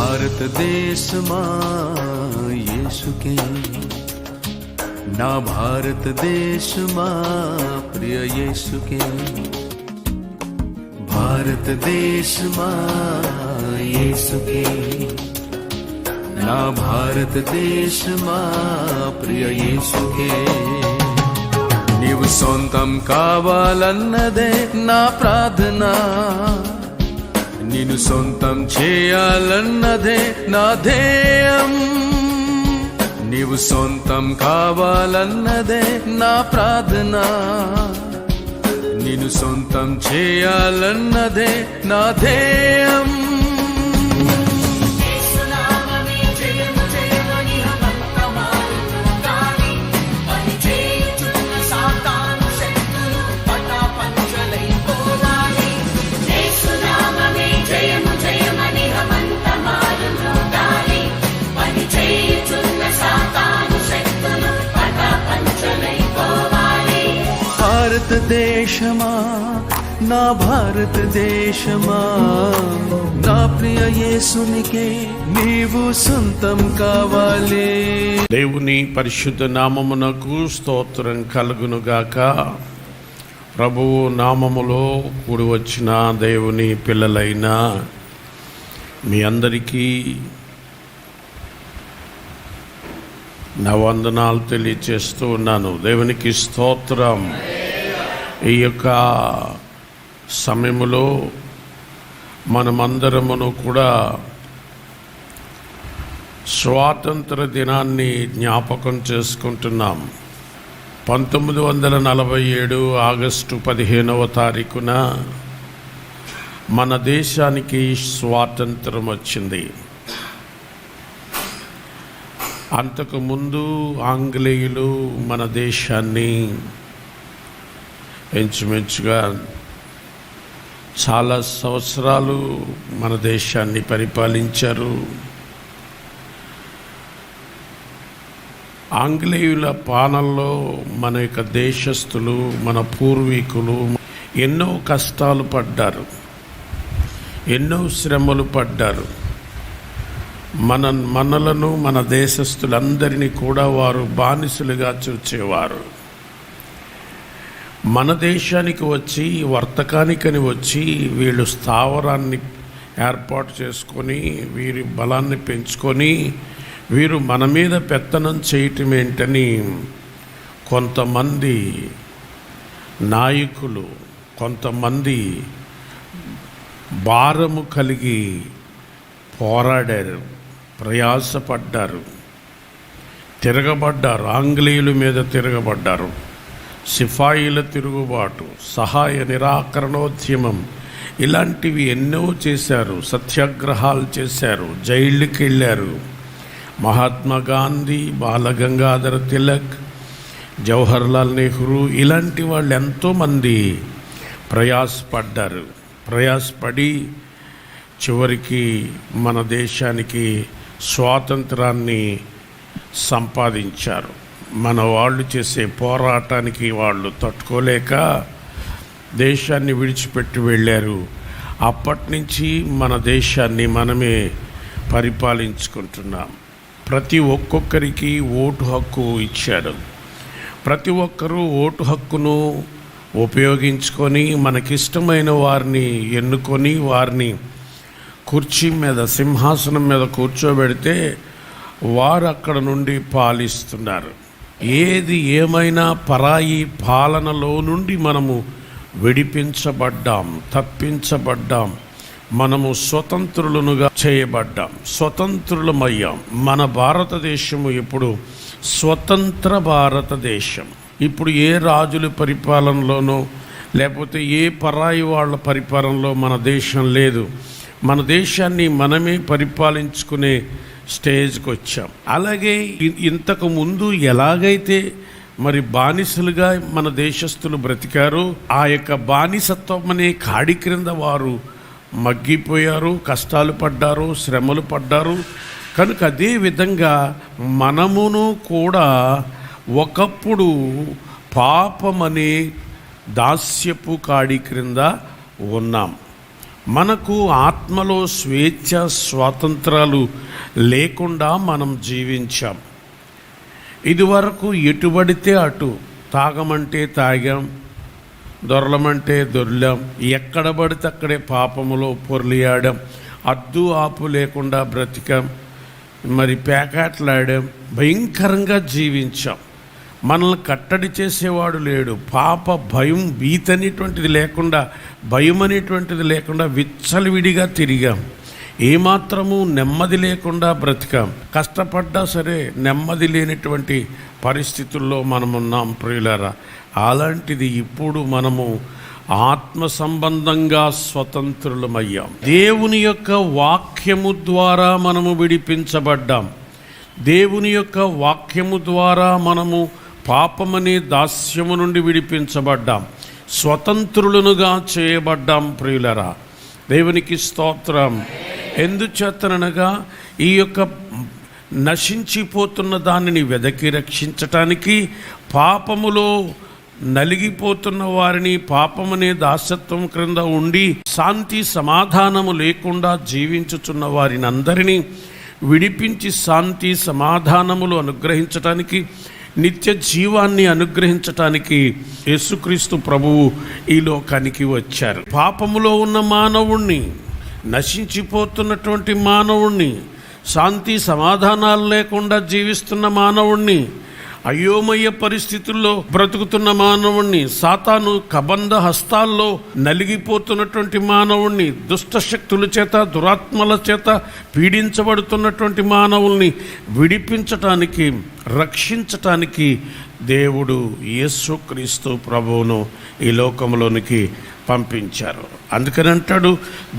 భారతదేశమా యేసుకే, నా భారతదేశమా ప్రియ యేసుకే. భారతదేశమా యేసుకే, నా భారతదేశమా ప్రియ యేసుకే. నీవు సొంతం కావాలన్నదే నా ప్రార్థన, నిన్ను సొంతం చేయాలన్నదే నా ధ్యేయం. నీవు సొంతం కావాలన్నదే నా ప్రార్థన, నిన్ను సొంతం చేయాలన్నదే నా ధ్యేయం. భారతదేశమా, నా భారతదేశమా, నా ప్రియ యేసునికే నీవు సొంతం కావాలి. దేవుని పరిశుద్ధ నామమునకు స్తోత్రం కలుగునుగాక. ప్రభువు నామములో కూడి వచ్చిన దేవుని పిల్లలైన మీ అందరికీ నా వందనాలు తెలియచేస్తూ ఉన్నాను. దేవునికి స్తోత్రం. ఈ యొక్క సమయములో మనమందరమును కూడా స్వాతంత్ర దినాన్ని జ్ఞాపకం చేసుకుంటున్నాం. 1947 ఆగస్టు 15వ తారీఖున మన దేశానికి స్వాతంత్రం వచ్చింది. అంతకుముందు ఆంగ్లేయులు మన దేశాన్ని ఇంచుమించుగా చాలా సంవత్సరాలు మన దేశాన్ని పరిపాలించారు. ఆంగ్లేయుల పాలనలో మన యొక్క దేశస్థులు, మన పూర్వీకులు ఎన్నో కష్టాలు పడ్డారు, ఎన్నో శ్రమలు పడ్డారు. మనలను, మన దేశస్థులందరినీ కూడా వారు బానిసలుగా చూచేవారు. మన దేశానికి వచ్చి, వర్తకానికని వచ్చి వీళ్ళు స్థావరాన్ని ఏర్పాటు చేసుకొని, వీరి బలాన్ని పెంచుకొని, వీరు మన మీద పెత్తనం చేయటం ఏంటని కొంతమంది నాయకులు, కొంతమంది భారము కలిగి పోరాడారు, ప్రయాసపడ్డారు, తిరగబడ్డారు, ఆంగ్లేయుల మీద తిరగబడ్డారు. సిపాయిల తిరుగుబాటు, సహాయ నిరాకరణోద్యమం ఇలాంటివి ఎన్నో చేశారు. సత్యాగ్రహాలు చేశారు, జైళ్ళకి వెళ్ళారు. మహాత్మా గాంధీ, బాలగంగాధర తిలక్, జవహర్లాల్ నెహ్రూ ఇలాంటి వాళ్ళు ఎంతోమంది ప్రయాసపడ్డారు. ప్రయాసపడి చివరికి మన దేశానికి స్వాతంత్రాన్ని సంపాదించారు. మన వాళ్ళు చేసే పోరాటానికి వాళ్ళు తట్టుకోలేక దేశాన్ని విడిచిపెట్టి వెళ్ళారు. అప్పటి నుంచి మన దేశాన్ని మనమే పరిపాలించుకుంటున్నాం. ప్రతి ఒక్కొక్కరికి ఓటు హక్కు ఇచ్చారు. ప్రతి ఒక్కరూ ఓటు హక్కును ఉపయోగించుకొని మనకిష్టమైన వారిని ఎన్నుకొని వారిని కుర్చీ మీద, సింహాసనం మీద కూర్చోబెడితే వారు అక్కడ నుండి పాలిస్తున్నారు. ఏది ఏమైనా పరాయి పాలనలో నుండి మనము విడిపించబడ్డాం, తప్పించబడ్డాం. మనము స్వతంత్రులుగా చేయబడ్డాం, స్వతంత్రులమయ్యాం. మన భారతదేశము ఇప్పుడు స్వతంత్ర భారతదేశం. ఇప్పుడు ఏ రాజుల పరిపాలనలోనో లేకపోతే ఏ పరాయి వాళ్ళ పరిపాలనలో మన దేశం లేదు. మన దేశాన్ని మనమే పరిపాలించుకునే స్టేజ్కి వచ్చాం. అలాగే ఇంతకు ముందు ఎలాగైతే మరి బానిసలుగా మన దేశస్థులు బ్రతికారో ఆ యొక్క బానిసత్వం అనే కాడి క్రింద వారు మగ్గిపోయారు, కష్టాలు పడ్డారు, శ్రమలు పడ్డారు. కనుక అదే విధంగా మనమును కూడా ఒకప్పుడు పాపమనే దాస్యపు కాడి క్రింద ఉన్నాం. మనకు ఆత్మలో స్వేచ్ఛ స్వాతంత్రాలు లేకుండా మనం జీవించాం. ఇదివరకు ఎటుబడితే అటు, తాగమంటే తాగాం, దొరలమంటే దొర్లాం, ఎక్కడ పడితే అక్కడే పాపములో పొర్లియాడాం, అద్దు ఆపు లేకుండా బ్రతికాం, మరి పేకాట్లాడాం, భయంకరంగా జీవించాం. మనల్ని కట్టడి చేసేవాడు లేడు. పాప భయం, భీతి అనేటువంటిది లేకుండా, భయం అనేటువంటిది లేకుండా విచ్చలవిడిగా తిరిగాం. ఏమాత్రము నెమ్మది లేకుండా బ్రతికాం. కష్టపడ్డా సరే నెమ్మది లేనటువంటి పరిస్థితుల్లో మనమున్నాం ప్రియులారా. అలాంటిది ఇప్పుడు మనము ఆత్మ సంబంధంగా స్వతంత్రులమయ్యాం. దేవుని యొక్క వాక్యము ద్వారా మనము విడిపించబడ్డాం. దేవుని యొక్క వాక్యము ద్వారా మనము పాపమనే దాస్యము నుండి విడిపించబడ్డాం, స్వతంత్రులనుగా చేయబడ్డాం ప్రియులరా. దేవునికి స్తోత్రం. ఎందుచేతనగా ఈ యొక్క నశించిపోతున్న దానిని వెదకి రక్షించటానికి, పాపములో నలిగిపోతున్న వారిని, పాపమనే దాసత్వం క్రింద ఉండి శాంతి సమాధానము లేకుండా జీవించుచున్న వారిని అందరినీ విడిపించి శాంతి సమాధానములు అనుగ్రహించటానికి, నిత్య జీవాన్ని అనుగ్రహించటానికి యేసుక్రీస్తు ప్రభువు ఈ లోకానికి వచ్చారు. పాపములో ఉన్న మానవుణ్ణి, నశించిపోతున్నటువంటి మానవుణ్ణి, శాంతి సమాధానాలు లేకుండా జీవిస్తున్న మానవుణ్ణి, అయోమయ పరిస్థితుల్లో బ్రతుకుతున్న మానవుణ్ణి, సాతాను కబంధ హస్తాల్లో నలిగిపోతున్నటువంటి మానవుణ్ణి, దుష్టశక్తుల చేత, దురాత్మల చేత పీడించబడుతున్నటువంటి మానవుల్ని విడిపించటానికి, రక్షించటానికి దేవుడు యేసుక్రీస్తు ప్రభువును ఈ లోకంలోనికి పంపించారు. అందుకని అంటాడు,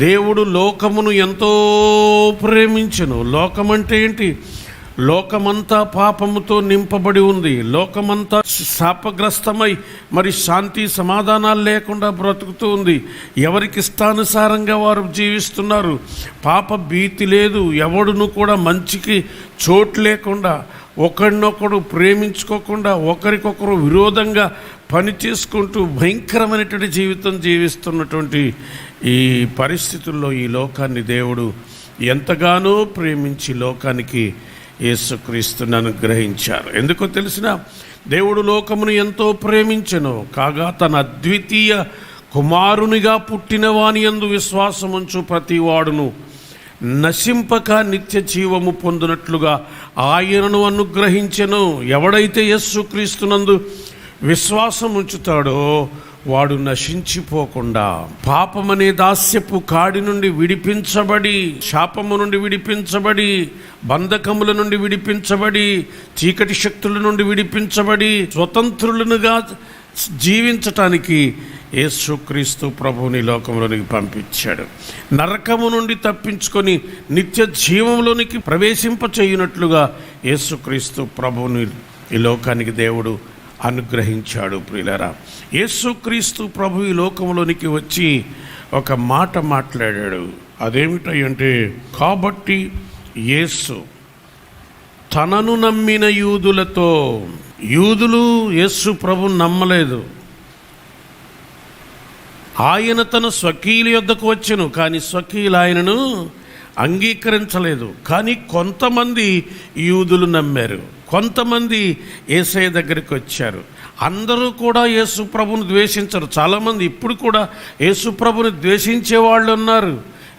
దేవుడు లోకమును ఎంతో ప్రేమించెను. లోకమంటే ఏంటి? లోకమంతా పాపముతో నింపబడి ఉంది. లోకమంతా శాపగ్రస్తమై మరి శాంతి సమాధానాలు లేకుండా బ్రతుకుతూ ఉంది. ఎవరికి ఇష్టానుసారంగా వారు జీవిస్తున్నారు. పాప భీతి లేదు. ఎవడును కూడా మంచికి చోటు లేకుండా, ఒకరినొకడు ప్రేమించుకోకుండా, ఒకరికొకరు విరోధంగా పని చేసుకుంటూ భయంకరమైనటువంటి జీవితం జీవిస్తున్నటువంటి ఈ పరిస్థితుల్లో ఈ లోకాన్ని దేవుడు ఎంతగానో ప్రేమించి లోకానికి యేసుక్రీస్తుని అనుగ్రహించారు. ఎందుకో తెలిసిన, దేవుడు లోకమును ఎంతో ప్రేమించెను, కాగా తన అద్వితీయ కుమారునిగా పుట్టిన వాని యందు విశ్వాసముంచు ప్రతి వాడును నశింపక నిత్య జీవము పొందినట్లుగా ఆయనను అనుగ్రహించెను. ఎవడైతే యేసుక్రీస్తునందు విశ్వాసం ఉంచుతాడో వాడు నశించిపోకుండా, పాపమనే దాస్యపు కాడి నుండి విడిపించబడి, శాపము నుండి విడిపించబడి, బంధకముల నుండి విడిపించబడి, చీకటి శక్తుల నుండి విడిపించబడి స్వతంత్రులనుగా జీవించటానికి యేసుక్రీస్తు ప్రభువుని లోకంలోనికి పంపించాడు. నరకము నుండి తప్పించుకొని నిత్య జీవంలోనికి ప్రవేశింపచేయునట్లుగా యేసుక్రీస్తు ప్రభువుని ఈ లోకానికి దేవుడు అనుగ్రహించాడు. ప్రియులారా, యేసుక్రీస్తు ప్రభు ఈ లోకంలోనికి వచ్చి ఒక మాట మాట్లాడాడు. అదేమిటంటే, కాబట్టి యేసు తనను నమ్మిన యూదులతో, యూదులు యేసు ప్రభు నమ్మలేదు. ఆయన తన స్వకీయుల యొద్దకు వచ్చెను, కానీ స్వకీయులు ఆయనను అంగీకరించలేదు. కానీ కొంతమంది యూదులు నమ్మారు, కొంతమంది యేసయ్య దగ్గరికి వచ్చారు. అందరూ కూడా యేసు ప్రభుని ద్వేషించరు. చాలామంది ఇప్పుడు కూడా యేసు ప్రభుని ద్వేషించే వాళ్ళు ఉన్నారు.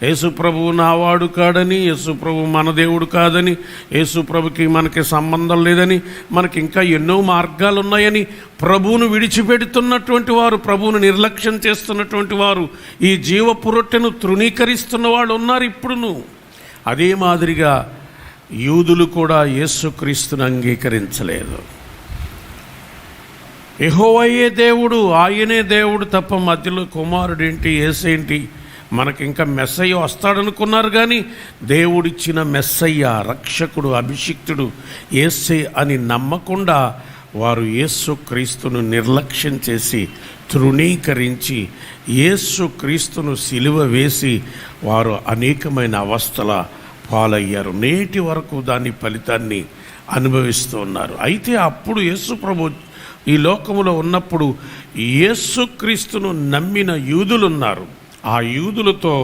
యేసు ప్రభువు నావాడు కాడని, యేసు ప్రభు మన దేవుడు కాదని, యేసు ప్రభుకి మనకి సంబంధం లేదని, మనకి ఇంకా ఎన్నో మార్గాలు ఉన్నాయని ప్రభువును విడిచిపెడుతున్నటువంటి వారు, ప్రభువును నిర్లక్ష్యం చేస్తున్నటువంటి వారు, ఈ జీవపు రొట్టెను తృణీకరిస్తున్న వాళ్ళు ఉన్నారు ఇప్పుడును. అదే మాదిరిగా యూదులు కూడా యేసుక్రీస్తును అంగీకరించలేదు. యెహోవాయే దేవుడు, ఆయనే దేవుడు తప్ప మధ్యలో కుమారుడేంటి, యేసేంటి, మనకింకా మెస్సయ్య వస్తాడనుకున్నారు. కానీ దేవుడిచ్చిన మెస్సయ్య, రక్షకుడు, అభిషిక్తుడు యేసే అని నమ్మకుండా వారు యేసుక్రీస్తును నిర్లక్ష్యం చేసి, తృణీకరించి, యేసుక్రీస్తును సిలువ వేసి వారు అనేకమైన అవస్థల పాలయ్యారు. నేటి వరకు దాని ఫలితాన్ని అనుభవిస్తూ ఉన్నారు. అయితే అప్పుడు యేసు ప్రభు ఈ లోకములో ఉన్నప్పుడు యేసుక్రీస్తును నమ్మిన యూదులున్నారు. ఆ యూదులతో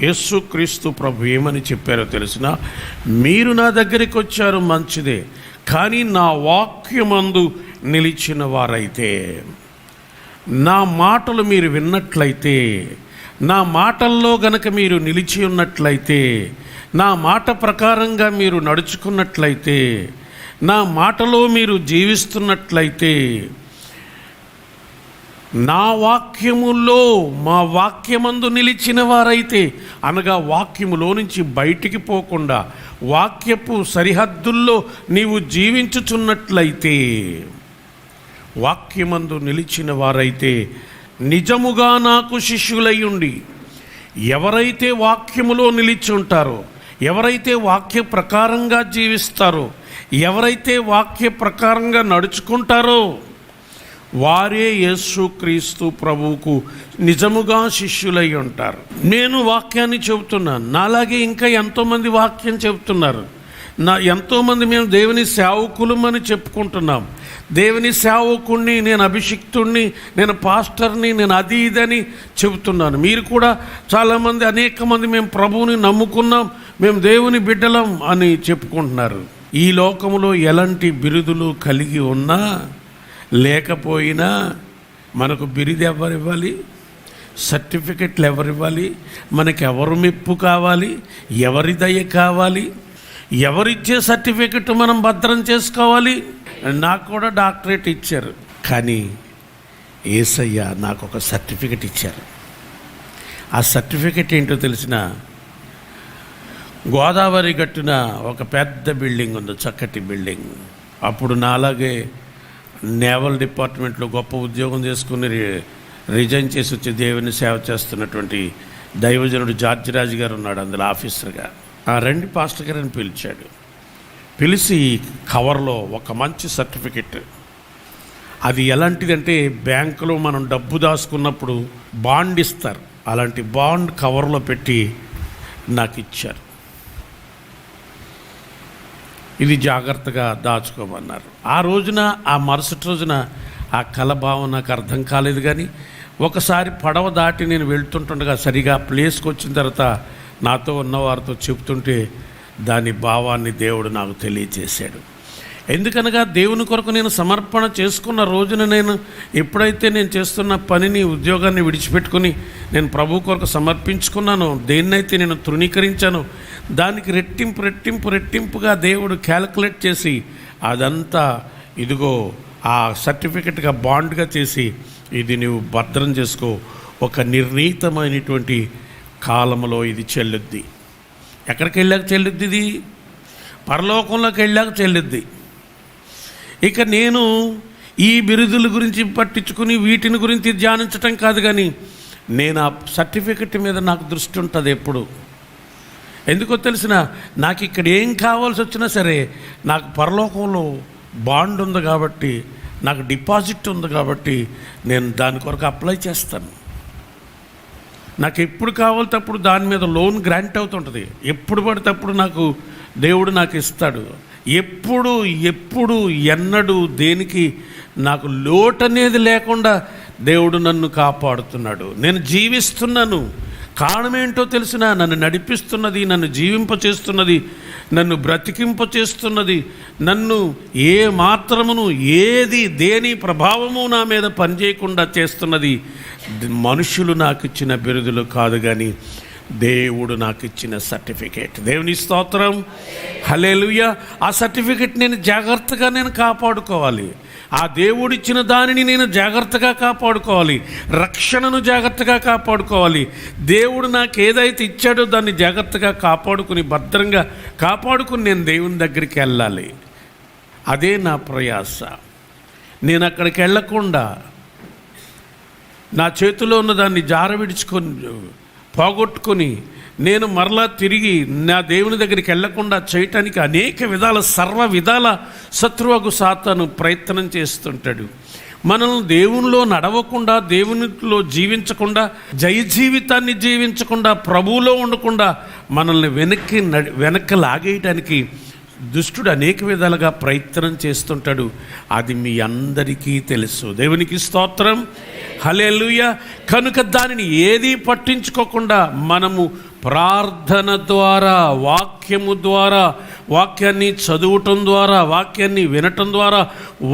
యేసుక్రీస్తు ప్రభు ఏమని చెప్పారో తెలిసిన, మీరు నా దగ్గరికి వచ్చారు మంచిదే, కానీ నా వాక్యమందు నిలిచిన వారైతే, నా మాటలు మీరు విన్నట్లయితే, నా మాటల్లో గనక మీరు నిలిచి ఉన్నట్లయితే, నా మాట ప్రకారంగా మీరు నడుచుకున్నట్లయితే, నా మాటలో మీరు జీవిస్తున్నట్లయితే, నా వాక్యములో మా వాక్యమందు నిలిచిన వారైతే, అనగా వాక్యములో నుంచి బయటికి పోకుండా వాక్యపు సరిహద్దుల్లో నీవు జీవించుచున్నట్లయితే, వాక్యమందు నిలిచిన వారైతే నిజముగా నాకు శిష్యులై ఉండి, ఎవరైతే వాక్యములో నిలిచి ఉంటారో, ఎవరైతే వాక్య ప్రకారంగా జీవిస్తారో, ఎవరైతే వాక్య ప్రకారంగా నడుచుకుంటారో, వారే యేసుక్రీస్తు ప్రభువుకు నిజముగా శిష్యులై ఉంటారు. నేను వాక్యాన్ని చెబుతున్నాను, నాలాగే ఇంకా ఎంతోమంది వాక్యం చెబుతున్నారు. ఎంతోమంది మేము దేవుని సేవకులమని చెప్పుకుంటున్నాం. దేవుని సేవకుణ్ణి, నేను అభిషిక్తుణ్ణి, నేను పాస్టర్ని, నేను అది ఇదని చెబుతున్నాను. మీరు కూడా చాలామంది, అనేక మంది మేము ప్రభువుని నమ్ముకున్నాం, మేము దేవుని బిడ్డలం అని చెప్పుకుంటున్నారు. ఈ లోకంలో ఎలాంటి బిరుదులు కలిగి ఉన్నా లేకపోయినా మనకు బిరుదు ఎవరు ఇవ్వాలి? సర్టిఫికెట్లు ఎవరు ఇవ్వాలి? మనకు ఎవరు మెప్పు కావాలి? ఎవరి దయ కావాలి? ఎవరిచ్చే సర్టిఫికెట్ మనం భద్రం చేసుకోవాలి? నాకు కూడా డాక్టరేట్ ఇచ్చారు, కానీ యేసయ్య నాకు ఒక సర్టిఫికెట్ ఇచ్చారు. ఆ సర్టిఫికెట్ ఏంటో తెలిసిన, గోదావరి గట్టున ఒక పెద్ద బిల్డింగ్ ఉంది, చక్కటి బిల్డింగ్. అప్పుడు నాలాగే నేవల్ డిపార్ట్మెంట్లో గొప్ప ఉద్యోగం చేసుకుని రిజైన్ చేసి వచ్చి దేవుని సేవ చేస్తున్నటువంటి దైవజనుడు జార్జి రాజు గారు ఉన్నాడు అందులో ఆఫీసర్గా. ఆ రండి పాస్టర్ గారు అని పిలిచాడు. పిలిచి కవర్లో ఒక మంచి సర్టిఫికెట్, అది ఎలాంటిదంటే బ్యాంకులో మనం డబ్బు దాచుకున్నప్పుడు బాండ్ ఇస్తారు, అలాంటి బాండ్ కవర్లో పెట్టి నాకు ఇచ్చారు. ఇది జాగ్రత్తగా దాచుకోమన్నారు. ఆ రోజున, ఆ మరుసటి రోజున ఆ కలభావం నాకు అర్థం కాలేదు. కానీ ఒకసారి పడవ దాటి నేను వెళ్తుంటుండగా సరిగా ప్లేస్కి వచ్చిన తర్వాత నాతో ఉన్నవారితో చెప్తుంటే దాని భావాన్ని దేవుడు నాకు తెలియచేశాడు. ఎందుకనగా దేవుని కొరకు నేను సమర్పణ చేసుకున్న రోజున, నేను ఎప్పుడైతే నేను చేస్తున్న పనిని, ఉద్యోగాన్ని విడిచిపెట్టుకుని నేను ప్రభు కొరకు సమర్పించుకున్నానో, దేన్నైతే నేను తృణీకరించానో దానికి రెట్టింపుగా దేవుడు క్యాలిక్యులేట్ చేసి అదంతా ఇదిగో ఆ సర్టిఫికెట్గా బాండ్గా చేసి, ఇది నువ్వు భద్రం చేసుకో, ఒక నిర్ణీతమైనటువంటి కాలంలో ఇది చెల్లుద్ది. ఎక్కడికి వెళ్ళాక చెల్లుద్ది? ఇది పరలోకంలోకి వెళ్ళాక చెల్లుద్ది. ఇక నేను ఈ బిరుదుల గురించి పట్టించుకుని వీటిని గురించి ధ్యానించటం కాదు, కానీ నేను ఆ సర్టిఫికెట్ మీద నాకు దృష్టి ఉంటుంది ఎప్పుడు. ఎందుకో తెలిసిన, నాకు ఇక్కడ ఏం కావాల్సి వచ్చినా సరే నాకు పరలోకంలో బాండ్ ఉంది కాబట్టి, నాకు డిపాజిట్ ఉంది కాబట్టి నేను దాని కొరకు అప్లై చేస్తాను. నాకు ఎప్పుడు కావాలితే అప్పుడు దాని మీద లోన్ గ్రాంట్ అవుతుంటుంది. ఎప్పుడు పడితే అప్పుడు నాకు దేవుడు నాకు ఇస్తాడు. ఎప్పుడు ఎన్నడూ దేనికి నాకు లోటు అనేది లేకుండా దేవుడు నన్ను కాపాడుతున్నాడు. నేను జీవిస్తున్నాను. కారణం ఏంటో తెలిసిన, నన్ను నడిపిస్తున్నది, నన్ను జీవింపచేస్తున్నది, నన్ను బ్రతికింపచేస్తున్నది, నన్ను ఏ మాత్రమును దేని ప్రభావము నా మీద పనిచేయకుండా చేస్తున్నది మనుషులు నాకు ఇచ్చిన బిరుదులు కాదు, కానీ దేవుడు నాకు ఇచ్చిన సర్టిఫికేట్. దేవుని స్తోత్రం, హల్లెలూయా. ఆ సర్టిఫికేట్ నేను జాగ్రత్తగా కాపాడుకోవాలి. ఆ దేవుడిచ్చిన దానిని నేను జాగ్రత్తగా కాపాడుకోవాలి. రక్షణను జాగ్రత్తగా కాపాడుకోవాలి. దేవుడు నాకు ఏదైతే ఇచ్చాడో దాన్ని జాగ్రత్తగా కాపాడుకుని, భద్రంగా కాపాడుకుని నేను దేవుని దగ్గరికి వెళ్ళాలి. అదే నా ప్రయాస. నేను అక్కడికి వెళ్ళకుండా నా చేతిలో ఉన్న దాన్ని జారవిడుచుకొని పోగొట్టుకొని నేను మరలా తిరిగి నా దేవుని దగ్గరికి వెళ్లకుండా చేయటానికి అనేక విధాల, సర్వ విధాల శత్రువుకు సాతాను ప్రయత్నం చేస్తుంటాడు. మనల్ని దేవునిలో నడవకుండా, దేవునిలో జీవించకుండా, జయ జీవితాన్ని జీవించకుండా, ప్రభువులో ఉండకుండా మనల్ని వెనక్కి లాగేయటానికి దుష్టుడు అనేక విధాలుగా ప్రయత్నం చేస్తుంటాడు. అది మీ అందరికీ తెలుసు. దేవునికి స్తోత్రం, హల్లెలూయా. కనుక దానిని ఏది పట్టించుకోకుండా మనము ప్రార్థన ద్వారా, వాక్యము ద్వారా, వాక్యాన్ని చదువుటం ద్వారా, వాక్యాన్ని వినటం ద్వారా,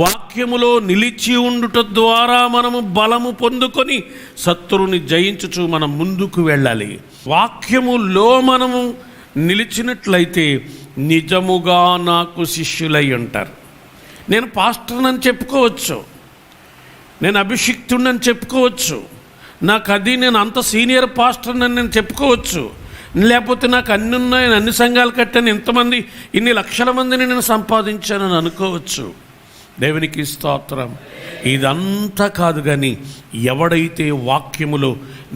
వాక్యములో నిలిచి ఉండుట ద్వారా మనము బలము పొందుకొని శత్రువుని జయించుచు మనం ముందుకు వెళ్ళాలి. వాక్యములో మనము నిలిచినట్లయితే నిజముగా నాకు శిష్యులై ఉంటారు. నేను పాస్టర్నని చెప్పుకోవచ్చు, నేను అభిషిక్తుడిని చెప్పుకోవచ్చు, నాకు అది నేను అంత సీనియర్ పాస్టర్నని నేను చెప్పుకోవచ్చు, లేకపోతే నాకు అన్ని ఉన్నాయి, అన్ని సంఘాలు కట్టాను, ఇంతమంది ఇన్ని లక్షల మందిని నేను సంపాదించానని అనుకోవచ్చు. దేవునికి స్తోత్రం. ఇదంతా కాదు, కానీ ఎవడైతే వాక్యములో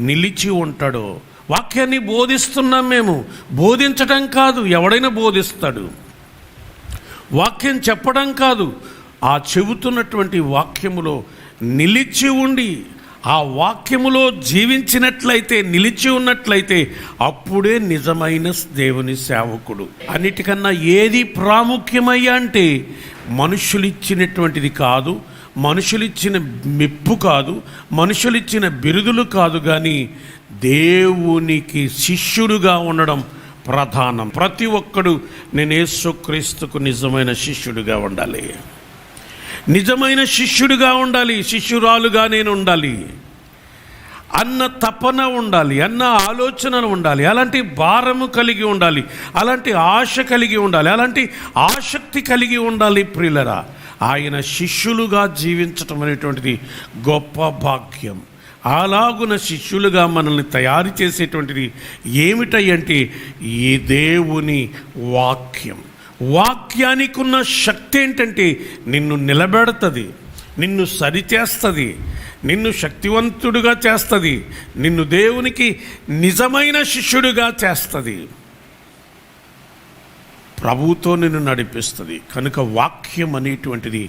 నిలిచి ఉంటాడో, వాక్యాన్ని బోధిస్తున్నాం మేము, బోధించడం కాదు, ఎవడైనా బోధిస్తాడు. వాక్యం చెప్పడం కాదు, ఆ చెబుతున్నటువంటి వాక్యములో నిలిచి ఉండి ఆ వాక్యములో జీవించినట్లయితే, నిలిచి ఉన్నట్లయితే అప్పుడే నిజమైన దేవుని సేవకుడు. అన్నిటికన్నా ఏది ప్రాముఖ్యమయ్యా అంటే మనుషులిచ్చినటువంటిది కాదు, మనుషులిచ్చిన మెప్పు కాదు, మనుషులిచ్చిన బిరుదులు కాదు, కానీ దేవునికి శిష్యుడుగా ఉండడం ప్రధానం. ప్రతి ఒక్కడు నేను యేసుక్రీస్తుకు నిజమైన శిష్యుడిగా ఉండాలి, నిజమైన శిష్యుడిగా ఉండాలి, శిష్యురాలుగా నేను ఉండాలి అన్న తపన ఉండాలి, అన్న ఆలోచన ఉండాలి, అలాంటి భారము కలిగి ఉండాలి, అలాంటి ఆశ కలిగి ఉండాలి, అలాంటి ఆసక్తి కలిగి ఉండాలి. ప్రియులరా, ఆయన శిష్యులుగా జీవించటం అనేటువంటిది గొప్ప భాగ్యం. అలాగున శిష్యులుగా మనల్ని తయారు చేసేటువంటిది ఏమిటంటే ఈ దేవుని వాక్యం. వాక్యానికి ఉన్న శక్తి ఏంటంటే నిన్ను నిలబెడుతుంది, నిన్ను సరిచేస్తుంది, నిన్ను శక్తివంతుడుగా చేస్తుంది, నిన్ను దేవునికి నిజమైన శిష్యుడిగా చేస్తుంది, ప్రభువుతో నిన్ను నడిపిస్తుంది. కనుక వాక్యం అనేటువంటిది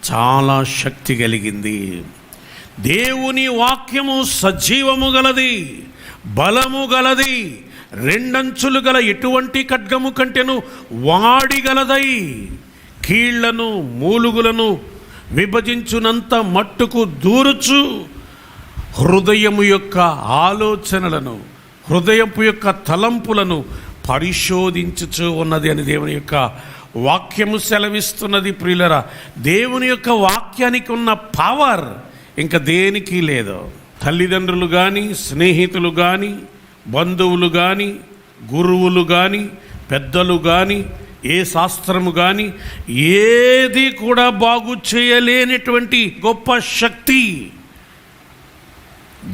చాలా శక్తి కలిగింది. దేవుని వాక్యము సజీవము గలది, బలము గలది, రెండంచులు గల ఎటువంటి ఖడ్గము కంటేను వాడిగలదై కీళ్లను మూలుగులను విభజించునంత మట్టుకు దూరుచు హృదయము యొక్క ఆలోచనలను, హృదయపు యొక్క తలంపులను పరిశోధించుచు ఉన్నది అని దేవుని యొక్క వాక్యము సెలవిస్తున్నది. ప్రియులరా, దేవుని యొక్క వాక్యానికి ఉన్న పవర్ ఇంకా దేనికి లేదు. తల్లిదండ్రులు కానీ, స్నేహితులు కానీ, బంధువులు కానీ, గురువులు కానీ, పెద్దలు కానీ, ఏ శాస్త్రము కానీ ఏది కూడా బాగు చేయలేనటువంటి గొప్ప శక్తి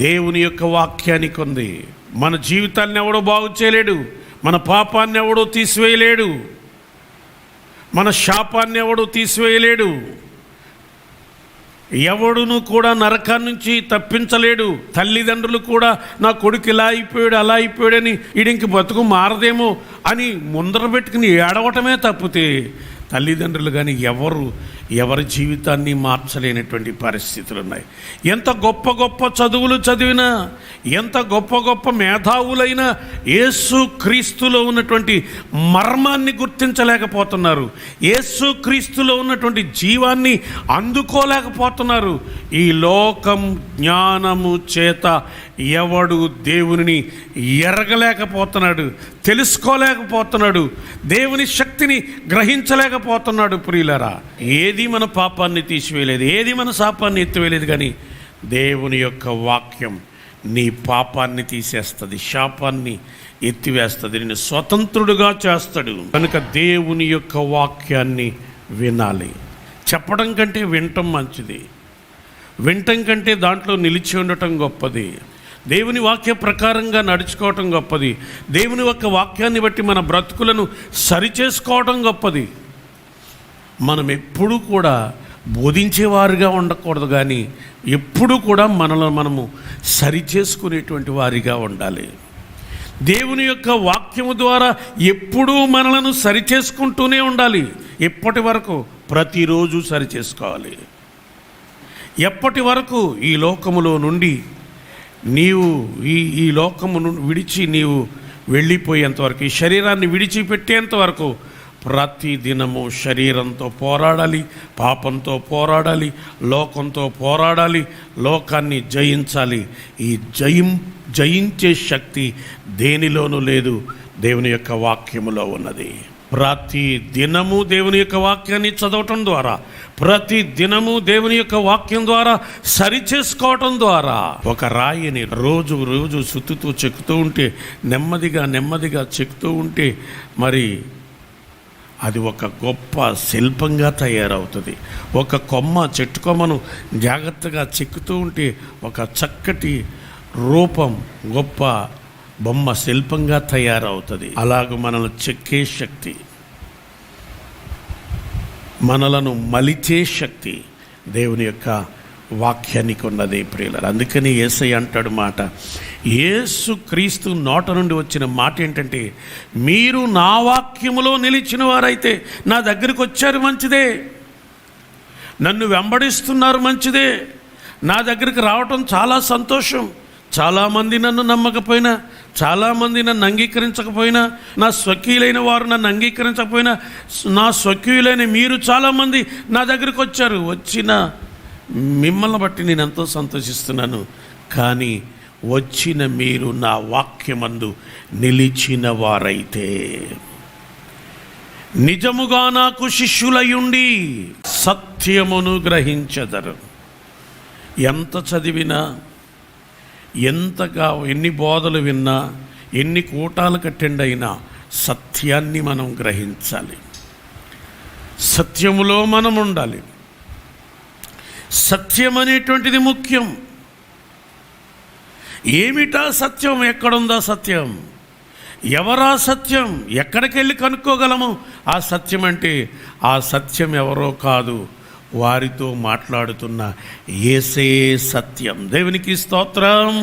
దేవుని యొక్క వాక్యానికి ఉంది. మన జీవితాన్ని ఎవడో బాగు చేయలేడు, మన పాపాన్ని ఎవడో తీసివేయలేడు, మన శాపాన్ని ఎవడో తీసివేయలేడు, ఎవడును కూడా నరకాన్ని నుంచి తప్పించలేడు. తల్లిదండ్రులు కూడా నా కొడుకు ఇలా అయిపోయాడు, అలా అయిపోయాడని ఈడింకి బతుకు మారదేమో అని ముందర పెట్టుకుని ఏడవటమే తప్పితే తల్లిదండ్రులు కానీ ఎవరి జీవితాన్ని మార్చలేనటువంటి పరిస్థితులు ఉన్నాయి. ఎంత గొప్ప గొప్ప చదువులు చదివినా, ఎంత గొప్ప గొప్ప మేధావులైనా యేసు క్రీస్తులో ఉన్నటువంటి మర్మాన్ని గుర్తించలేకపోతున్నారు, యేసు క్రీస్తులో ఉన్నటువంటి జీవాన్ని అందుకోలేకపోతున్నారు. ఈ లోకం జ్ఞానము చేత ఎవడు దేవుని ఎరగలేకపోతున్నాడు, తెలుసుకోలేకపోతున్నాడు, దేవుని శక్తిని గ్రహించలేకపోతున్నాడు. ప్రియులరా, ఏది మన పాపాన్ని తీసివేయలేదు, ఏది మన శాపాన్ని ఎత్తివేయలేదు, కానీ దేవుని యొక్క వాక్యం నీ పాపాన్ని తీసేస్తుంది, శాపాన్ని ఎత్తివేస్తుంది, నిన్ను స్వతంత్రుడుగా చేస్తాడు. కనుక దేవుని యొక్క వాక్యాన్ని వినాలి. చెప్పడం కంటే వినటం మంచిది, వినటం కంటే దాంట్లో నిలిచి ఉండటం గొప్పది, దేవుని వాక్య ప్రకారంగా నడుచుకోవటం గొప్పది, దేవుని యొక్క వాక్యాన్ని బట్టి మన బ్రతుకులను సరిచేసుకోవటం గొప్పది. మనం ఎప్పుడూ కూడా బోధించేవారుగా ఉండకూడదు, కానీ ఎప్పుడూ కూడా మనము సరిచేసుకునేటువంటి వారిగా ఉండాలి. దేవుని యొక్క వాక్యము ద్వారా ఎప్పుడూ మనలను సరిచేసుకుంటూనే ఉండాలి. ఎప్పటి వరకు? ప్రతిరోజు సరిచేసుకోవాలి. ఎప్పటి వరకు? ఈ లోకములో నుండి నీవు ఈ లోకమును విడిచి నీవు వెళ్ళిపోయేంతవరకు, ఈ శరీరాన్ని విడిచిపెట్టేంతవరకు ప్రతి దినము శరీరంతో పోరాడాలి, పాపంతో పోరాడాలి, లోకంతో పోరాడాలి, లోకాన్ని జయించాలి. ఈ జయించే శక్తి దేనిలోనూ లేదు, దేవుని యొక్క వాక్యములో ఉన్నది. ప్రతి దినము దేవుని యొక్క వాక్యాన్ని చదవటం ద్వారా, ప్రతి దినము దేవుని యొక్క వాక్యం ద్వారా సరిచేసుకోవటం ద్వారా ఒక రాయిని రోజు రోజు సుత్తుతూ చెక్కుతూ ఉంటే, నెమ్మదిగా చెక్కుతూ ఉంటే మరి అది ఒక గొప్ప శిల్పంగా తయారవుతుంది. ఒక చెట్టు కొమ్మను జాగ్రత్తగా చెక్కుతూ ఉంటే ఒక చక్కటి రూపం, గొప్ప బొమ్మ శిల్పంగా తయారవుతుంది. అలాగ మనల్ని చెక్కే శక్తి, మనలను మలిచే శక్తి దేవుని యొక్క వాక్యానికి ఉన్నది ప్రియులారా. అందుకని యేసయ్య అంటాడు మాట, యేసు క్రీస్తు నోట నుండి వచ్చిన మాట ఏంటంటే, మీరు నా వాక్యములో నిలిచిన వారైతే నా దగ్గరికి వచ్చారు మంచిదే, నన్ను వెంబడిస్తున్నారు మంచిదే, నా దగ్గరికి రావటం చాలా సంతోషం. చాలామంది నన్ను నమ్మకపోయినా, చాలామంది నన్ను అంగీకరించకపోయినా, నా స్వకీయులైన వారు నన్ను అంగీకరించకపోయినా, నా స్వకీయులైన మీరు చాలామంది నా దగ్గరికి వచ్చారు. వచ్చిన మిమ్మల్ని బట్టి నేను ఎంతో సంతోషిస్తున్నాను. కానీ వచ్చిన మీరు నా వాక్యమందు నిలిచిన వారైతే నిజముగా నాకు శిష్యులయుండి సత్యమును గ్రహించెదరు. ఎంత చదివినా, ఎన్ని బోధలు విన్నా, ఎన్ని కూటాలకు అటెండ్ అయినా సత్యాన్ని మనం గ్రహించాలి. సత్యములో మనం ఉండాలి. సత్యం అనేటువంటిది ముఖ్యం. ఏమిటా సత్యం? ఎక్కడుందా సత్యం? ఎవరా సత్యం? ఎక్కడికి వెళ్ళి కనుక్కోగలము ఆ సత్యం? అంటే ఆ సత్యం ఎవరో కాదు, వారితో మాట్లాడుతున్న యేసే సత్యం. దేవునికి స్తోత్రం.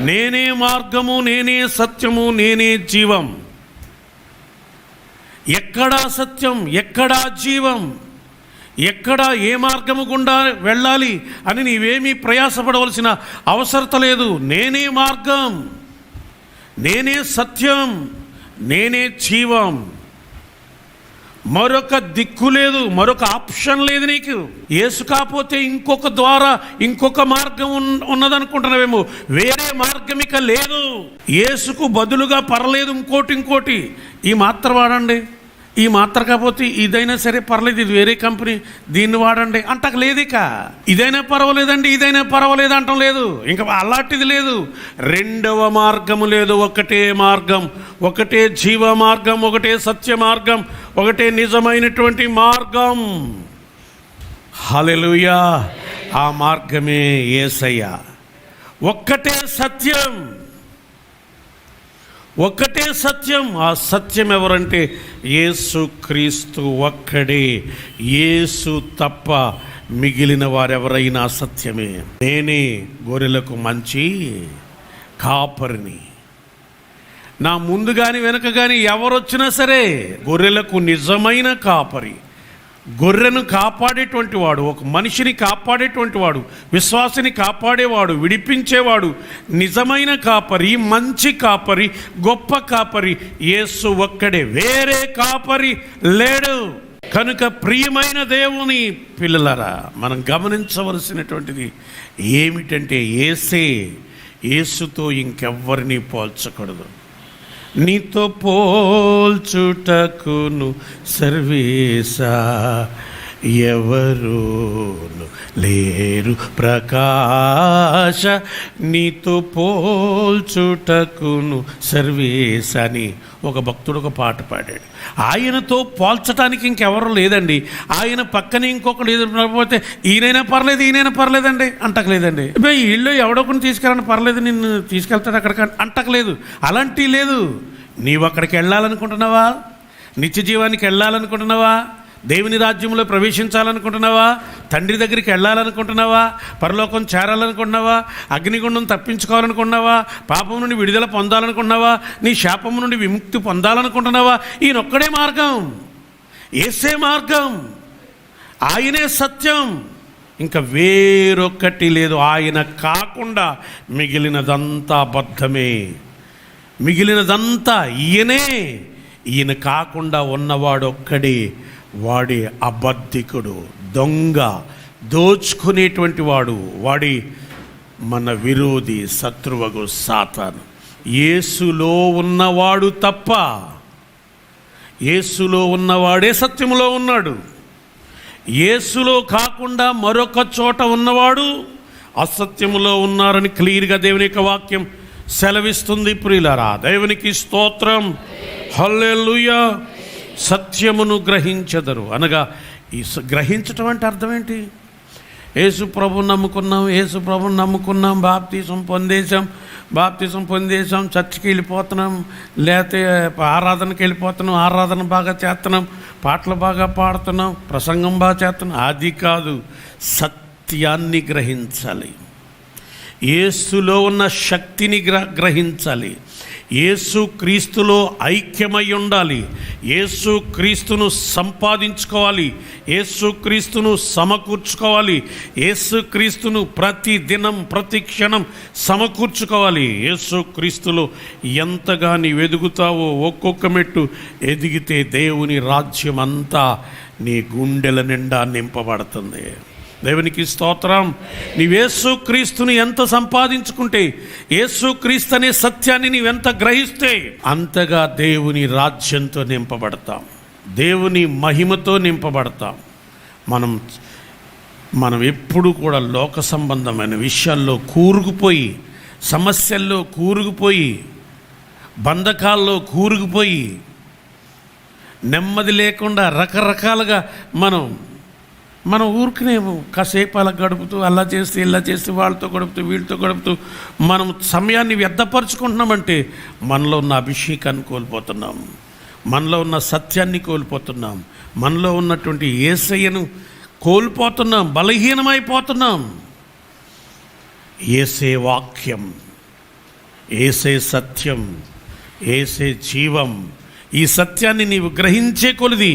నేనే మార్గము, నేనే సత్యము, నేనే జీవం. ఎక్కడా సత్యం, ఎక్కడా జీవం, ఎక్కడా ఏ మార్గము గుండా వెళ్ళాలి అని నీవేమీ ప్రయాసపడవలసిన అవసరం లేదు. నేనే మార్గం, నేనే సత్యం, నేనే జీవం. మరొక దిక్కు లేదు, మరొక ఆప్షన్ లేదు నీకు. యేసు కాకపోతే ఇంకొక ద్వారా, ఇంకొక మార్గం ఉన్నదనుకుంటున్నావేమో. వేరే మార్గం ఇక లేదు. యేసుకు బదులుగా పర్లేదు ఇంకోటి. ఈ మాత్ర వాడండి, ఈ మాత్ర కాకపోతే ఇదైనా సరే పర్లేదు, ఇది వేరే కంపెనీ, దీన్ని వాడండి అంటకు లేదు. ఇక ఇదైనా పర్వాలేదండి, ఇదైనా పర్వాలేదు అంటం లేదు. ఇంకా అలాంటిది లేదు. రెండవ మార్గము లేదు. ఒకటే మార్గం, ఒకటే జీవ మార్గం, ఒకటే సత్య మార్గం, ఒకటే నిజమైనటువంటి మార్గం. హల్లెలూయా. ఆ మార్గమే యేసయ్య. ఒక్కటే సత్యం, ఒక్కటే సత్యం. ఆ సత్యం ఎవరంటే యేసు క్రీస్తు ఒక్కడే. యేసు తప్ప మిగిలిన వారెవరైనా సత్యమే. నేనే గొర్రెలకు మంచి కాపరిని. నా ముందు కానీ వెనక కానీ ఎవరొచ్చినా సరే గొర్రెలకు నిజమైన కాపరి, గొర్రెను కాపాడేటువంటి వాడు, ఒక మనిషిని కాపాడేటువంటి వాడు, విశ్వాసిని కాపాడేవాడు, విడిపించేవాడు, నిజమైన కాపరి, మంచి కాపరి, గొప్ప కాపరి యేసు ఒక్కడే. వేరే కాపరి లేడు. కనుక ప్రియమైన దేవుని పిల్లలారా, మనం గమనించవలసినటువంటిది ఏమిటంటే యేసుతో ఇంకెవ్వరిని పోల్చకూడదు. నీతో పోల్చుటకును సర్వేశా ఎవరును లేరు ప్రకాశ. నీతో పోల్చుటకును సర్వేశని ఒక భక్తుడు ఒక పాట పాడాడు. ఆయనతో పోల్చడానికి ఇంకెవరు లేదండి. ఆయన పక్కన ఇంకొకరు ఎదురుపోతే ఈయనైనా పర్లేదండి అంటకలేదండి. వీళ్ళు ఎవడొకరిని తీసుకెళ్ళని పర్లేదు, నిన్ను తీసుకెళ్తాడు అక్కడికి అంటకలేదు. అలాంటివి లేదు. నీవు అక్కడికి వెళ్ళాలనుకుంటున్నావా? నిత్య జీవానికి వెళ్ళాలనుకుంటున్నావా? దేవుని రాజ్యంలో ప్రవేశించాలనుకుంటున్నావా? తండ్రి దగ్గరికి వెళ్ళాలనుకుంటున్నావా? పరలోకం చేరాలనుకుంటున్నావా? అగ్నిగుండం తప్పించుకోవాలనుకుంటున్నావా? పాపం నుండి విడుదల పొందాలనుకుంటున్నావా? నీ శాపం నుండి విముక్తి పొందాలనుకుంటున్నావా? ఈయనొక్కడే మార్గం, యేసే మార్గం, ఆయనే సత్యం, ఇంకా వేరొక్కటి లేదు. ఆయన కాకుండా మిగిలినదంతా అబద్ధమే. మిగిలినదంతా ఈయనే. ఈయన కాకుండా ఉన్నవాడు ఒక్కడే, వాడి అబద్ధికుడు, దొంగ, దోచుకునేటువంటి వాడు, వాడి మన విరోధి, శత్రువగు సాతాను. యేసులో ఉన్నవాడు తప్ప, యేసులో ఉన్నవాడే సత్యములో ఉన్నాడు. యేసులో కాకుండా మరొక చోట ఉన్నవాడు అసత్యములో ఉన్నారని క్లియర్గా దేవుని యొక్క వాక్యం సెలవిస్తుంది. ప్రియులారా, దేవునికి స్తోత్రం, హల్లెలూయా. సత్యమును గ్రహించెదరు అనగా ఈ గ్రహించటం అంటే అర్థం ఏంటి? యేసు ప్రభువుని నమ్ముకున్నాం, బాప్తీసం పొందేశాం, చర్చికి వెళ్ళిపోతున్నాం, లేకపోతే ఆరాధనకి వెళ్ళిపోతున్నాం, ఆరాధన బాగా చేస్తున్నాం, పాటలు బాగా పాడుతున్నాం, ప్రసంగం బాగా చేస్తున్నాం. అది కాదు, సత్యాన్ని గ్రహించాలి, యేసులో ఉన్న శక్తిని గ్రహించాలి, యేసు క్రీస్తులో ఐక్యమై ఉండాలి, యేసు క్రీస్తును సంపాదించుకోవాలి, యేసు క్రీస్తును సమకూర్చుకోవాలి, యేసు క్రీస్తును ప్రతి దినం ప్రతి క్షణం సమకూర్చుకోవాలి. యేసు క్రీస్తులో ఎంతగా నీవు ఎదుగుతావో, ఒక్కొక్క మెట్టు ఎదిగితే దేవుని రాజ్యం అంతా నీ గుండెల నిండా నింపబడుతుంది. దేవునికి స్తోత్రం. నీవు యేసుక్రీస్తుని ఎంత సంపాదించుకుంటే, యేసుక్రీస్తు అనే సత్యాన్ని నీవెంత గ్రహిస్తే అంతగా దేవుని రాజ్యంతో నింపబడతాం, దేవుని మహిమతో నింపబడతాం. మనం ఎప్పుడు కూడా లోక సంబంధమైన విషయాల్లో కూరుకుపోయి, సమస్యల్లో కూరుకుపోయి, బంధకాల్లో కూరుకుపోయి, నెమ్మది లేకుండా రకరకాలుగా మనం ఊరికనే కాసేపు అలా గడుపుతూ, అలా చేస్తే ఇలా చేస్తే, వాళ్ళతో గడుపుతూ వీళ్ళతో గడుపుతూ మనం సమయాన్ని వ్యర్థపరుచుకుంటున్నామంటే మనలో ఉన్న అభిషేకాన్ని కోల్పోతున్నాం, మనలో ఉన్న సత్యాన్ని కోల్పోతున్నాం, మనలో ఉన్నటువంటి యేసయ్యను కోల్పోతున్నాం, బలహీనమైపోతున్నాం. యేసే వాక్యం, యేసే సత్యం, యేసే జీవం. ఈ సత్యాన్ని నీవు గ్రహించే కొలది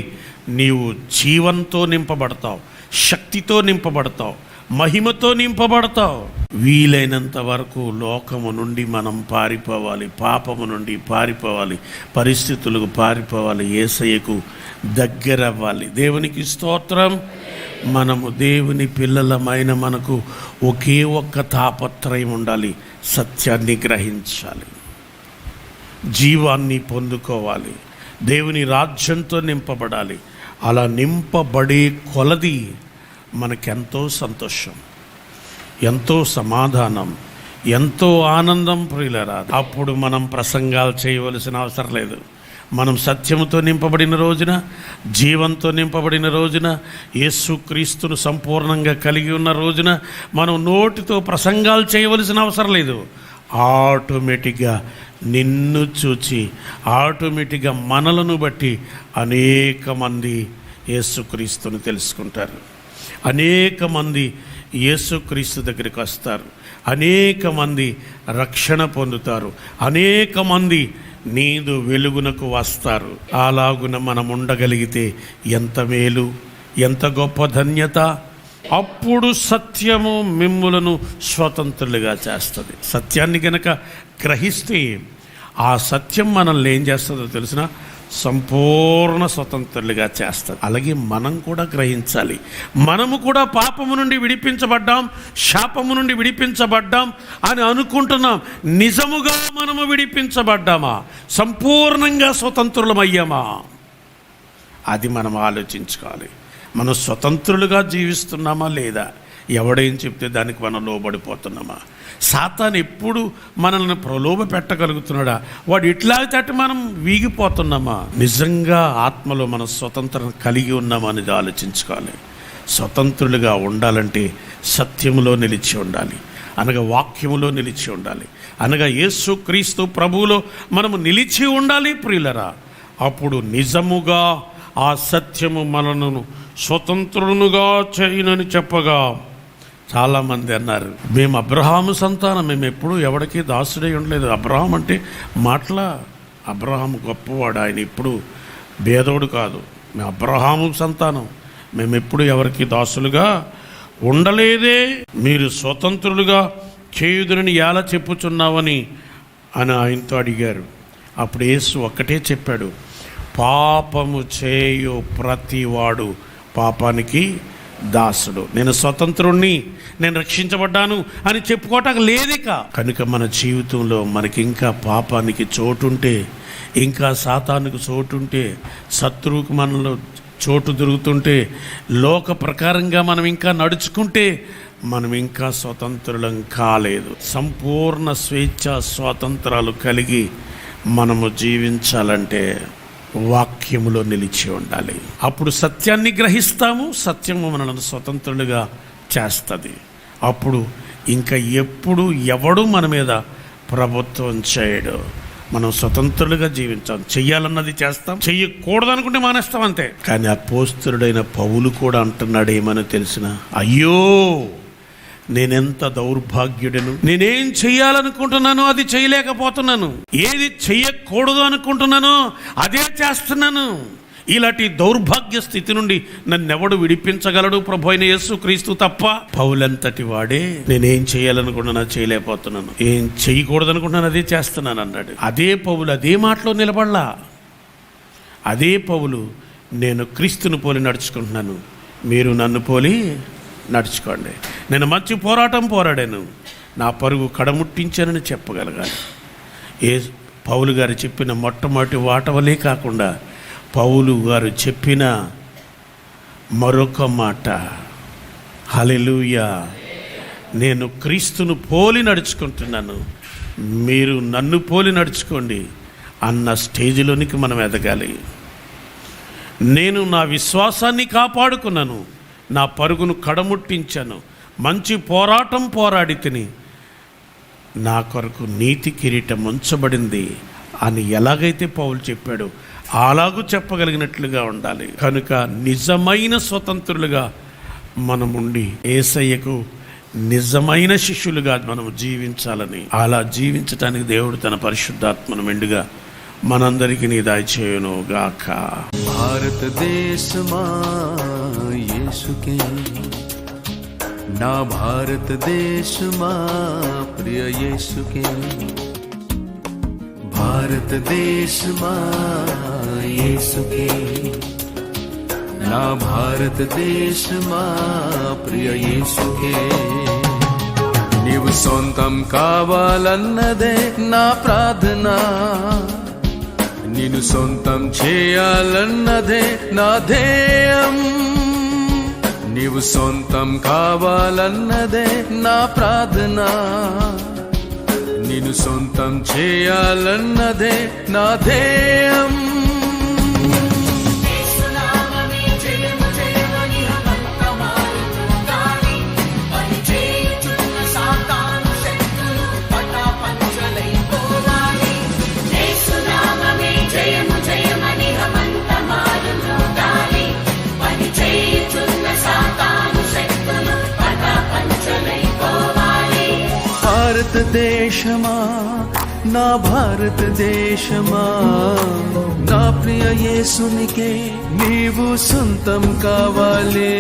నీవు జీవంతో నింపబడతావు, శక్తితో నింపబడతావు, మహిమతో నింపబడతావు. వీలైనంత వరకు లోకము నుండి మనం పారిపోవాలి, పాపము నుండి పారిపోవాలి, పరిస్థితులకు పారిపోవాలి, యేసయ్యకు దగ్గరవ్వాలి. దేవునికి స్తోత్రం. మనము దేవుని పిల్లలమైన మనకు ఒకే ఒక్క తాపత్రయం ఉండాలి, సత్యాన్ని గ్రహించాలి, జీవాన్ని పొందుకోవాలి, దేవుని రాజ్యంతో నింపబడాలి. అలా నింపబడే కొలది మనకెంతో సంతోషం, ఎంతో సమాధానం, ఎంతో ఆనందం. ప్రియులారా, అప్పుడు మనం ప్రసంగాలు చేయవలసిన అవసరం లేదు. మనం సత్యముతో నింపబడిన రోజున, జీవంతో నింపబడిన రోజున, యేసుక్రీస్తును సంపూర్ణంగా కలిగి ఉన్న రోజున మనం నోటితో ప్రసంగాలు చేయవలసిన అవసరం లేదు. ఆటోమేటిక్గా నిన్ను చూచి, ఆటోమేటిక్గా మనలను బట్టి అనేక మంది యేసుక్రీస్తును తెలుసుకుంటారు, అనేక మంది యేసుక్రీస్తు దగ్గరికి వస్తారు, అనేక మంది రక్షణ పొందుతారు, అనేక మంది నీదు వెలుగునకు వస్తారు. అలాగున మనం ఉండగలిగితే ఎంత మేలు, ఎంత గొప్ప ధన్యత. అప్పుడు సత్యము మిమ్ములను స్వతంత్రులుగా చేస్తుంది. సత్యాన్ని గనక గ్రహిస్తే ఆ సత్యం మనల్ని ఏం చేస్తుందో తెలిసిన, సంపూర్ణ స్వతంత్రులుగా చేస్తుంది. అలాగే మనం కూడా గ్రహించాలి, మనము కూడా పాపము నుండి విడిపించబడ్డాం, శాపము నుండి విడిపించబడ్డాం అని అనుకుంటున్నాం. నిజముగా మనము విడిపించబడ్డామా? సంపూర్ణంగా స్వతంత్రులమయ్యామా? అది మనం ఆలోచించుకోవాలి. మనం స్వతంత్రులుగా జీవిస్తున్నామా లేదా? ఎవడేం చెప్తే దానికి మనం లోబడిపోతున్నామా? సాతాను ఎప్పుడు మనల్ని ప్రలోభ పెట్టగలుగుతున్నాడా? వాడు ఇట్లాగితే అటు మనం వీగిపోతున్నామా? నిజంగా ఆత్మలో మనం స్వతంత్రం కలిగి ఉన్నామా అనేది ఆలోచించుకోవాలి. స్వతంత్రులుగా ఉండాలంటే సత్యములో నిలిచి ఉండాలి, అనగా వాక్యములో నిలిచి ఉండాలి, అనగా యేసుక్రీస్తు ప్రభువులో మనము నిలిచి ఉండాలి. ప్రియులరా, అప్పుడు నిజముగా ఆ సత్యము మనను స్వతంత్రునుగా చేయనని చెప్పగా చాలామంది అన్నారు, మేము అబ్రహాము సంతానం, మేము ఎప్పుడు ఎవరికి దాసుడై ఉండలేదు. అబ్రహాం అంటే మాటల, అబ్రహాము గొప్పవాడు, ఆయన ఎప్పుడు భేదోడు కాదు. మేము అబ్రహాము సంతానం, మేము ఎప్పుడు ఎవరికి దాసులుగా ఉండలేదే. మీరు స్వతంత్రులుగా చేయుదురని ఎలా చెప్పుచున్నావని అని ఆయనతో అడిగారు. అప్పుడు యేసు ఒక్కటే చెప్పాడు, పాపము చేయు ప్రతివాడు పాపానికి దాసుడు. నేను స్వతంత్రుణ్ణి, నేను రక్షించబడ్డాను అని చెప్పుకోవటానికి లేదిక. కనుక మన జీవితంలో మనకి ఇంకా పాపానికి చోటుంటే, ఇంకా సాతానుకు చోటుంటే, శత్రువుకు మనలో చోటు దొరుకుతుంటే, లోక ప్రకారంగా మనం ఇంకా నడుచుకుంటే మనం ఇంకా స్వతంత్రులం కాలేదు. సంపూర్ణ స్వేచ్ఛ స్వాతంత్రాలు కలిగి మనము జీవించాలంటే వాక్యములో నిలిచి ఉండాలి. అప్పుడు సత్యాన్ని గ్రహిస్తాము, సత్యము మనల్ని స్వతంత్రులుగా చేస్తుంది. అప్పుడు ఇంకా ఎప్పుడు ఎవడు మన మీద ప్రభుత్వం చేయడు. మనం స్వతంత్రులుగా జీవించాం. చెయ్యాలన్నది చేస్తాం, చెయ్యకూడదనుకుంటే మానేస్తాం, అంతే. కానీ అపోస్తలుడైన పౌలు కూడా అంటున్నాడు ఏమని తెలిసిన, అయ్యో నేనెంత దౌర్భాగ్యుడను, నేనేం చెయ్యాలనుకుంటున్నానో అది చేయలేకపోతున్నాను, ఏది చెయ్యకూడదు అనుకుంటున్నానో అదే చేస్తున్నాను. ఇలాంటి దౌర్భాగ్య స్థితి నుండి నన్నెవడు విడిపించగలడు? ప్రభు అయిన యేసు క్రీస్తు తప్ప. పౌలంతటి వాడే నేనేం చేయాలనుకుంటున్నా చేయలేకపోతున్నాను, ఏం చేయకూడదు అనుకుంటున్నాను అదే చేస్తున్నాను అన్నాడు. అదే పౌలు అదే మాటలో నిలబడలా. అదే పౌలు, నేను క్రీస్తుని పోలి నడుచుకుంటున్నాను, మీరు నన్ను పోలి నడుచుకోండి. నేను మంచి పోరాటం పోరాడాను, నా పరుగు కడముట్టించానని చెప్పగలగాలి. పౌలు గారు చెప్పిన మొట్టమొదటి వాటవలే కాకుండా పౌలు గారు చెప్పిన మరొక మాట, హల్లెలూయా, నేను క్రీస్తును పోలి నడుచుకుంటున్నాను, మీరు నన్ను పోలి నడుచుకోండి అన్న స్టేజ్లోనికి మనం ఎదగాలి. నేను నా విశ్వాసాన్ని కాపాడుకున్నాను, నా పరుగును కడముట్టించాను, మంచి పోరాటం పోరాడి తిని, నా కొరకు నీతి కిరీటం ఉంచబడింది అని ఎలాగైతే పౌలు చెప్పాడో అలాగూ చెప్పగలిగినట్లుగా ఉండాలి. కనుక నిజమైన స్వతంత్రులుగా మనముండి యేసయ్యకు నిజమైన శిష్యులుగా మనం జీవించాలని, అలా జీవించటానికి దేవుడు తన పరిశుద్ధాత్మను మెండుగా మనందరికీ నీ దయచేయును గాక. భారతదేశమా యేసుకే, నా భారతదేశమా ప్రియ యేసుకే, భారతదేశమా యేసుకే, నా భారతదేశమా ప్రియ యేసుకే. నీవు సొంతం కావాలన్నదే నా ప్రార్థన, నిన్ను సొంతం చేయాలన్నదే నా ధ్యేయం. నీవు సొంతం కావాలన్నదే నా ప్రార్థన, నిన్ను సొంతం చేయాలన్నదే నా ధ్యేయం. భారతదేశమా, నా భారతదేశమా, నా ప్రియ యేసునికే నీవు సొంతం కావాలి.